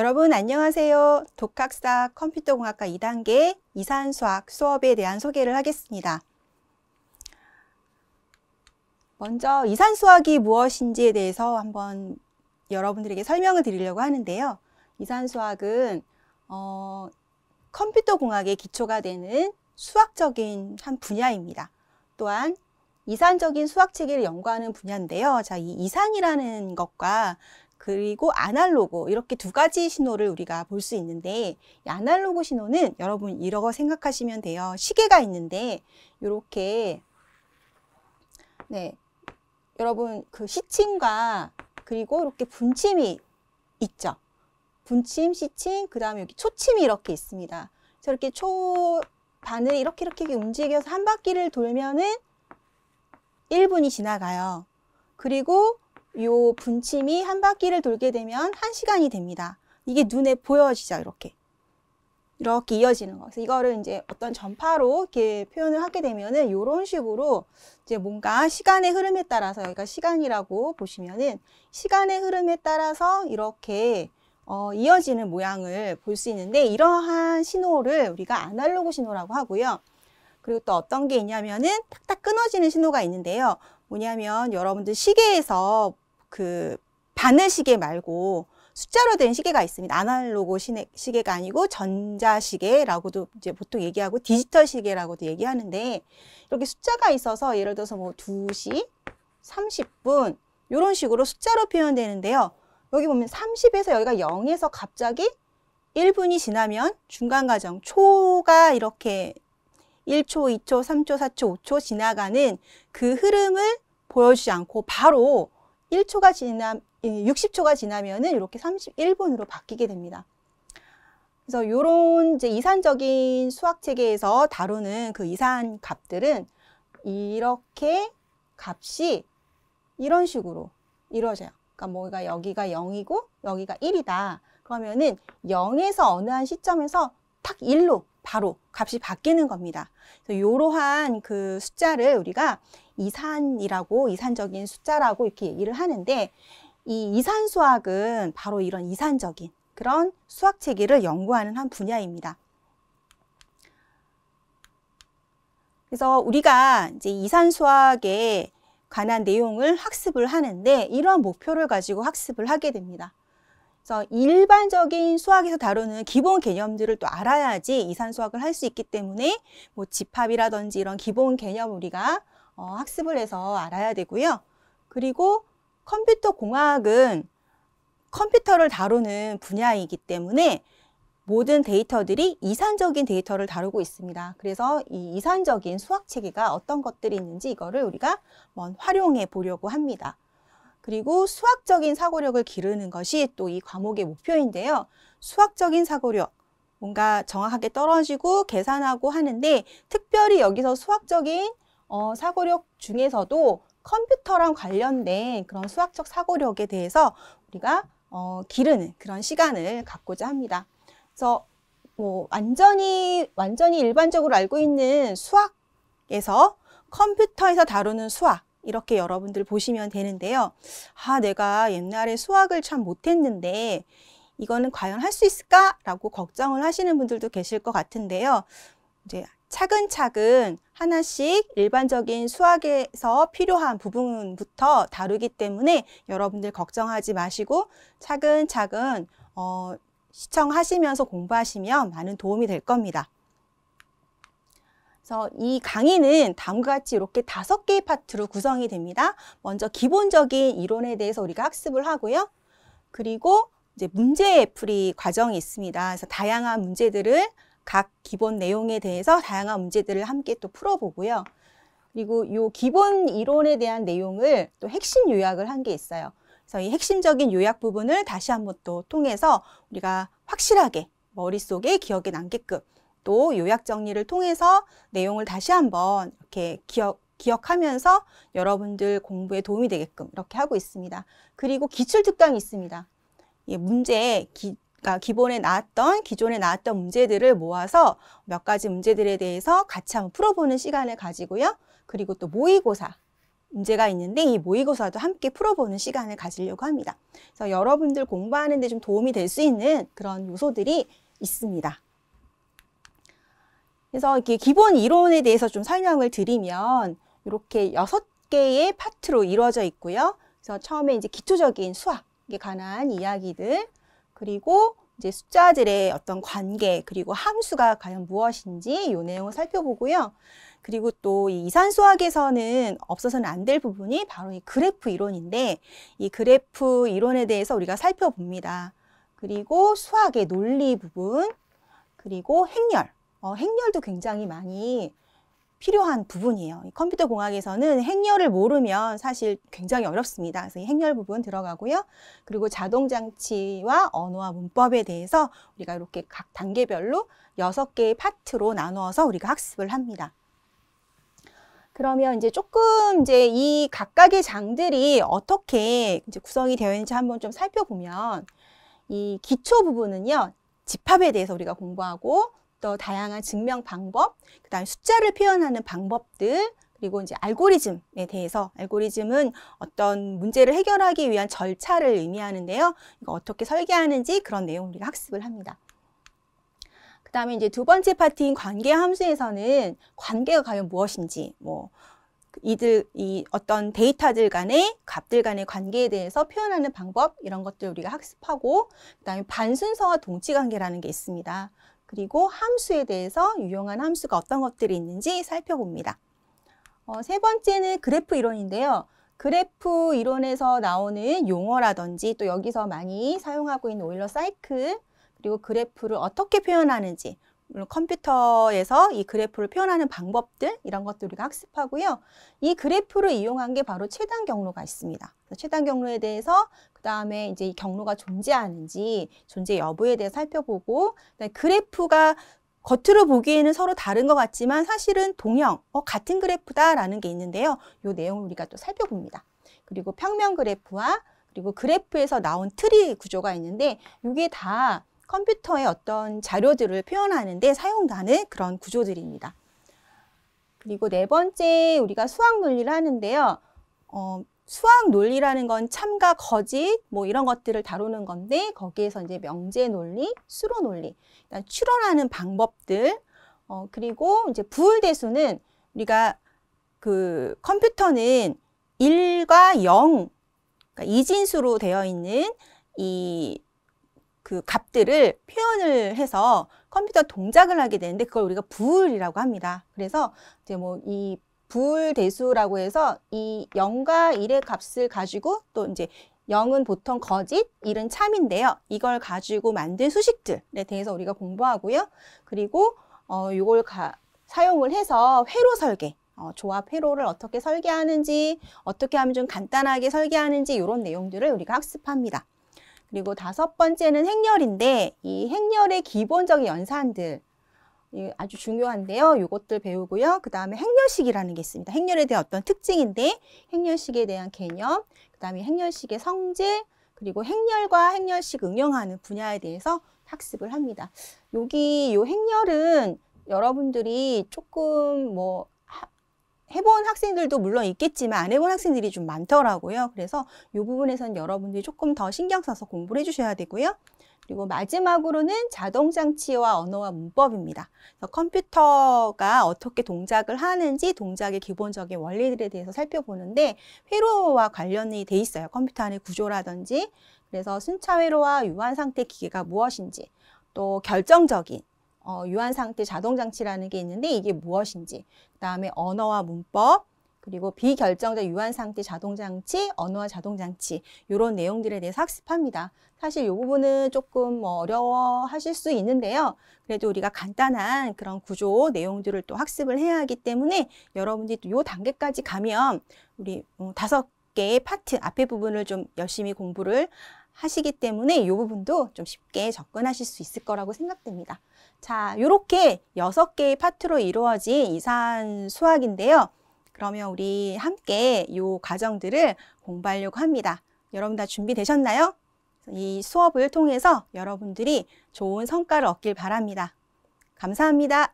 여러분 안녕하세요. 독학사 컴퓨터공학과 2단계 이산수학 수업에 대한 소개를 하겠습니다. 먼저 이산수학이 무엇인지에 대해서 한번 여러분들에게 설명을 드리려고 하는데요. 이산수학은 컴퓨터공학의 기초가 되는 수학적인 한 분야입니다. 또한 이산적인 수학체계를 연구하는 분야인데요. 자, 이 이산이라는 것과 그리고 아날로그 이렇게 두 가지 신호를 우리가 볼 수 있는데, 이 아날로그 신호는 여러분 이러고 생각하시면 돼요. 시계가 있는데 이렇게 여러분 그 시침과 그리고 이렇게 분침이 있죠. 분침, 시침, 그 다음에 여기 초침이 이렇게 있습니다. 저렇게 초반을 이렇게 움직여서 한 바퀴를 돌면은 1분이 지나가요. 그리고 요 분침이 한 바퀴를 돌게 되면 1시간이 됩니다. 이게 눈에 보여지죠. 이렇게 이어지는 거. 그래서 이거를 이제 어떤 전파로 이렇게 표현을 하게 되면은 이런 식으로 이제 뭔가 시간의 흐름에 따라서, 여기가 시간이라고 보시면은 시간의 흐름에 따라서 이렇게 이어지는 모양을 볼 수 있는데, 이러한 신호를 우리가 아날로그 신호라고 하고요. 그리고 또 어떤 게 있냐면은 탁탁 끊어지는 신호가 있는데요. 뭐냐면 여러분들 시계에서 그 바늘 시계 말고 숫자로 된 시계가 있습니다. 아날로그 시계가 아니고 전자시계라고도 이제 보통 얘기하고 디지털 시계라고도 얘기하는데, 이렇게 숫자가 있어서 예를 들어서 뭐 2시 30분 이런 식으로 숫자로 표현되는데요. 여기 보면 30에서 여기가 0에서 갑자기 1분이 지나면 중간 과정 초가 이렇게 1초, 2초, 3초, 4초, 5초 지나가는 그 흐름을 보여주지 않고 바로 60초가 지나면은 이렇게 31분으로 바뀌게 됩니다. 그래서 요런 이제 이산적인 수학 체계에서 다루는 그 이산 값들은 이렇게 값이 이런 식으로 이루어져요. 그러니까 뭐가 여기가 0이고 여기가 1이다. 그러면은 0에서 어느 한 시점에서 탁 1로 바로 값이 바뀌는 겁니다. 그래서 이러한 그 숫자를 우리가 이산이라고, 이산적인 숫자라고 이렇게 얘기를 하는데, 이 이산수학은 바로 이런 이산적인 그런 수학 체계를 연구하는 한 분야입니다. 그래서 우리가 이제 이산수학에 관한 내용을 학습을 하는데, 이러한 목표를 가지고 학습을 하게 됩니다. 그래서 일반적인 수학에서 다루는 기본 개념들을 또 알아야지 이산수학을 할 수 있기 때문에 뭐 집합이라든지 이런 기본 개념 우리가 학습을 해서 알아야 되고요. 그리고 컴퓨터 공학은 컴퓨터를 다루는 분야이기 때문에 모든 데이터들이 이산적인 데이터를 다루고 있습니다. 그래서 이 이산적인 수학 체계가 어떤 것들이 있는지 이거를 우리가 한번 활용해 보려고 합니다. 그리고 수학적인 사고력을 기르는 것이 또 이 과목의 목표인데요. 수학적인 사고력, 뭔가 정확하게 떨어지고 계산하고 하는데, 특별히 여기서 수학적인 사고력 중에서도 컴퓨터랑 관련된 그런 수학적 사고력에 대해서 우리가 기르는 그런 시간을 갖고자 합니다. 그래서 뭐 완전히 일반적으로 알고 있는 수학에서 컴퓨터에서 다루는 수학, 이렇게 여러분들 보시면 되는데요. 내가 옛날에 수학을 참 못했는데 이거는 과연 할 수 있을까? 라고 걱정을 하시는 분들도 계실 것 같은데요. 이제 차근차근 하나씩 일반적인 수학에서 필요한 부분부터 다루기 때문에 여러분들 걱정하지 마시고 차근차근 시청하시면서 공부하시면 많은 도움이 될 겁니다. 그래서 이 강의는 다음과 같이 이렇게 5개의 파트로 구성이 됩니다. 먼저 기본적인 이론에 대해서 우리가 학습을 하고요. 그리고 이제 문제풀이 과정이 있습니다. 그래서 다양한 문제들을, 각 기본 내용에 대해서 다양한 문제들을 함께 또 풀어보고요. 그리고 이 기본 이론에 대한 내용을 또 핵심 요약을 한 게 있어요. 그래서 이 핵심적인 요약 부분을 다시 한번 또 통해서 우리가 확실하게 머릿속에 기억에 남게끔, 또 요약 정리를 통해서 내용을 다시 한번 이렇게 기억하면서 여러분들 공부에 도움이 되게끔 이렇게 하고 있습니다. 그리고 기출 특강이 있습니다. 기존에 나왔던 문제들을 모아서 몇 가지 문제들에 대해서 같이 한번 풀어보는 시간을 가지고요. 그리고 또 모의고사, 문제가 있는데 이 모의고사도 함께 풀어보는 시간을 가지려고 합니다. 그래서 여러분들 공부하는 데 좀 도움이 될 수 있는 그런 요소들이 있습니다. 그래서 이렇게 기본 이론에 대해서 좀 설명을 드리면 이렇게 6개의 파트로 이루어져 있고요. 그래서 처음에 이제 기초적인 수학에 관한 이야기들, 그리고 이제 숫자들의 어떤 관계, 그리고 함수가 과연 무엇인지 이 내용을 살펴보고요. 그리고 또 이 이산수학에서는 없어서는 안 될 부분이 바로 이 그래프 이론인데 이 그래프 이론에 대해서 우리가 살펴봅니다. 그리고 수학의 논리 부분, 그리고 행렬. 행렬도 굉장히 많이 필요한 부분이에요. 컴퓨터 공학에서는 행렬을 모르면 사실 굉장히 어렵습니다. 그래서 이 행렬 부분 들어가고요. 그리고 자동장치와 언어와 문법에 대해서 우리가 이렇게 각 단계별로 6개의 파트로 나누어서 우리가 학습을 합니다. 그러면 이제 조금 이제 이 각각의 장들이 어떻게 이제 구성이 되어 있는지 한번 좀 살펴보면 이 기초 부분은요, 집합에 대해서 우리가 공부하고 또 다양한 증명 방법, 그다음에 숫자를 표현하는 방법들, 그리고 이제 알고리즘에 대해서, 알고리즘은 어떤 문제를 해결하기 위한 절차를 의미하는데요. 이거 어떻게 설계하는지 그런 내용 우리가 학습을 합니다. 그다음에 이제 두 번째 파트인 관계 함수에서는 관계가 과연 무엇인지, 이 어떤 데이터들 간의 값들 간의 관계에 대해서 표현하는 방법, 이런 것들 우리가 학습하고, 그다음에 반순서와 동치관계라는 게 있습니다. 그리고 함수에 대해서 유용한 함수가 어떤 것들이 있는지 살펴봅니다. 세 번째는 그래프 이론인데요. 그래프 이론에서 나오는 용어라든지 또 여기서 많이 사용하고 있는 오일러 사이클, 그리고 그래프를 어떻게 표현하는지, 물론 컴퓨터에서 이 그래프를 표현하는 방법들, 이런 것들 우리가 학습하고요. 이 그래프를 이용한 게 바로 최단 경로가 있습니다. 최단 경로에 대해서, 그 다음에 이제 이 경로가 존재하는지, 존재 여부에 대해 살펴보고, 그래프가 겉으로 보기에는 서로 다른 것 같지만 사실은 동형, 같은 그래프다라는 게 있는데요. 이 내용을 우리가 또 살펴봅니다. 그리고 평면 그래프와 그리고 그래프에서 나온 트리 구조가 있는데 이게 다 컴퓨터의 어떤 자료들을 표현하는 데 사용되는 그런 구조들입니다. 그리고 네 번째 우리가 수학 논리를 하는데요. 수학 논리라는 건 참과 거짓 이런 것들을 다루는 건데 거기에서 이제 명제 논리, 수로 논리, 추론하는 방법들, 그리고 이제 부울대수는 우리가 그 컴퓨터는 1과 0, 그러니까 이진수로 되어 있는 그 값들을 표현을 해서 컴퓨터 동작을 하게 되는데 그걸 우리가 부울이라고 합니다. 그래서 이제 이 부울 대수라고 해서 이 0과 1의 값을 가지고 또 이제 0은 보통 거짓, 1은 참인데요. 이걸 가지고 만든 수식들에 대해서 우리가 공부하고요. 그리고 이걸 사용을 해서 회로 설계, 조합 회로를 어떻게 설계하는지, 어떻게 하면 좀 간단하게 설계하는지 이런 내용들을 우리가 학습합니다. 그리고 다섯 번째는 행렬인데 이 행렬의 기본적인 연산들 아주 중요한데요. 이것들 배우고요. 그 다음에 행렬식이라는 게 있습니다. 행렬에 대한 어떤 특징인데 행렬식에 대한 개념, 그 다음에 행렬식의 성질, 그리고 행렬과 행렬식 응용하는 분야에 대해서 학습을 합니다. 이 행렬은 여러분들이 조금 해본 학생들도 물론 있겠지만 안 해본 학생들이 좀 많더라고요. 그래서 이 부분에서는 여러분들이 조금 더 신경 써서 공부를 해주셔야 되고요. 그리고 마지막으로는 자동장치와 언어와 문법입니다. 그래서 컴퓨터가 어떻게 동작을 하는지 동작의 기본적인 원리들에 대해서 살펴보는데 회로와 관련이 돼 있어요. 컴퓨터 안의 구조라든지. 그래서 순차회로와 유한상태 기계가 무엇인지, 또 결정적인 유한상태 자동장치라는 게 있는데 이게 무엇인지, 그 다음에 언어와 문법, 그리고 비결정적 유한상태 자동장치, 언어와 자동장치 이런 내용들에 대해서 학습합니다. 사실 이 부분은 조금 어려워하실 수 있는데요. 그래도 우리가 간단한 그런 구조 내용들을 또 학습을 해야 하기 때문에 여러분들이 또 이 단계까지 가면 우리 5개의 파트 앞에 부분을 좀 열심히 공부를 하시기 때문에 이 부분도 좀 쉽게 접근하실 수 있을 거라고 생각됩니다. 자, 이렇게 6개의 파트로 이루어진 이산 수학인데요. 그러면 우리 함께 이 과정들을 공부하려고 합니다. 여러분 다 준비되셨나요? 이 수업을 통해서 여러분들이 좋은 성과를 얻길 바랍니다. 감사합니다.